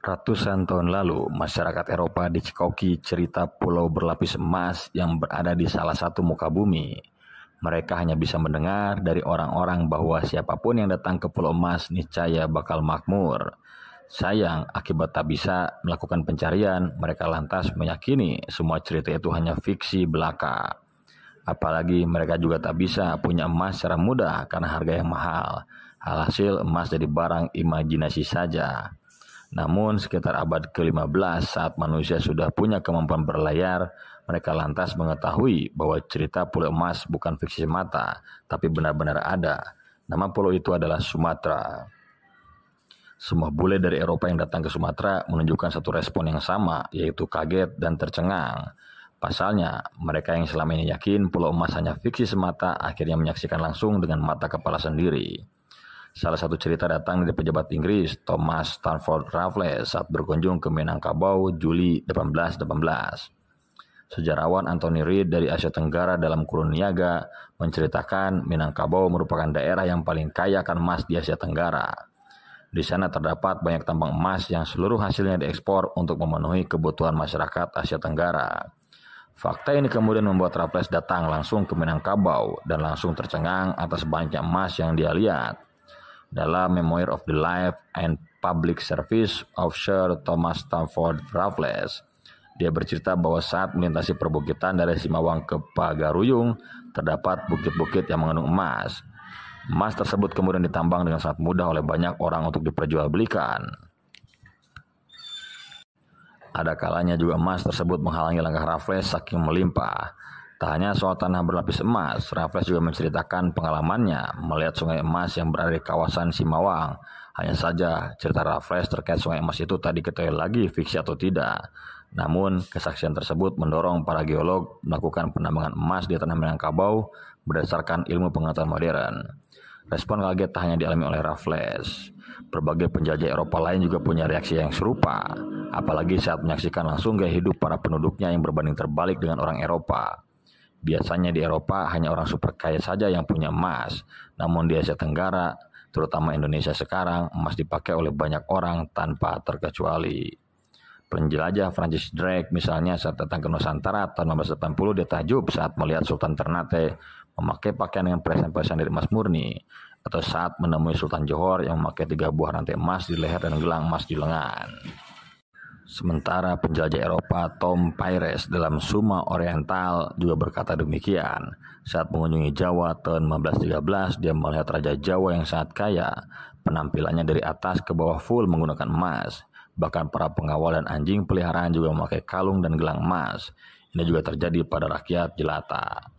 Ratusan tahun lalu, masyarakat Eropa dicekoki cerita pulau berlapis emas yang berada di salah satu muka bumi. Mereka hanya bisa mendengar dari orang-orang bahwa siapapun yang datang ke Pulau Emas niscaya bakal makmur. Sayang, akibat tak bisa melakukan pencarian, mereka lantas meyakini semua cerita itu hanya fiksi belaka. Apalagi mereka juga tak bisa punya emas secara mudah karena harga yang mahal. Alhasil emas jadi barang imajinasi saja. Namun sekitar abad ke-15 saat manusia sudah punya kemampuan berlayar, mereka lantas mengetahui bahwa cerita pulau emas bukan fiksi semata, tapi benar-benar ada. Nama pulau itu adalah Sumatera. Semua bule dari Eropa yang datang ke Sumatera menunjukkan satu respon yang sama, yaitu kaget dan tercengang. Pasalnya, mereka yang selama ini yakin pulau emas hanya fiksi semata akhirnya menyaksikan langsung dengan mata kepala sendiri. Salah satu cerita datang dari pejabat Inggris, Thomas Stamford Raffles, saat berkunjung ke Minangkabau Juli 1818. Sejarawan Anthony Reed dari Asia Tenggara dalam Kurun Niaga menceritakan Minangkabau merupakan daerah yang paling kaya akan emas di Asia Tenggara. Di sana terdapat banyak tambang emas yang seluruh hasilnya diekspor untuk memenuhi kebutuhan masyarakat Asia Tenggara. Fakta ini kemudian membuat Raffles datang langsung ke Minangkabau dan langsung tercengang atas banyaknya emas yang dia lihat. Dalam Memoir of the Life and Public Service of Sir Thomas Stamford Raffles, dia bercerita bahwa saat melintasi perbukitan dari Simawang ke Pagaruyung, terdapat bukit-bukit yang mengandung emas. Emas tersebut kemudian ditambang dengan sangat mudah oleh banyak orang untuk diperjualbelikan. Ada kalanya juga emas tersebut menghalangi langkah Raffles saking melimpah. Tak hanya soal tanah berlapis emas, Raffles juga menceritakan pengalamannya melihat sungai emas yang berada di kawasan Simawang. Hanya saja cerita Raffles terkait sungai emas itu tak diketahui lagi fiksi atau tidak. Namun, kesaksian tersebut mendorong para geolog melakukan penambangan emas di tanah Minangkabau berdasarkan ilmu pengetahuan modern. Respon kaget tak hanya dialami oleh Raffles. Berbagai penjajah Eropa lain juga punya reaksi yang serupa, apalagi saat menyaksikan langsung gaya hidup para penduduknya yang berbanding terbalik dengan orang Eropa. Biasanya di Eropa hanya orang super kaya saja yang punya emas, namun di Asia Tenggara, terutama Indonesia sekarang, emas dipakai oleh banyak orang tanpa terkecuali. Penjelajah Francis Drake misalnya saat datang ke Nusantara tahun 1980 dia takjub saat melihat Sultan Ternate memakai pakaian dengan perhiasan-perhiasan dari emas murni, atau saat menemui Sultan Johor yang memakai 3 buah rantai emas di leher dan gelang emas di lengan. Sementara penjelajah Eropa Tom Pires dalam Suma Oriental juga berkata demikian. Saat mengunjungi Jawa tahun 1513, dia melihat Raja Jawa yang sangat kaya. Penampilannya dari atas ke bawah full menggunakan emas. Bahkan para pengawal dan anjing peliharaan juga memakai kalung dan gelang emas. Ini juga terjadi pada rakyat jelata.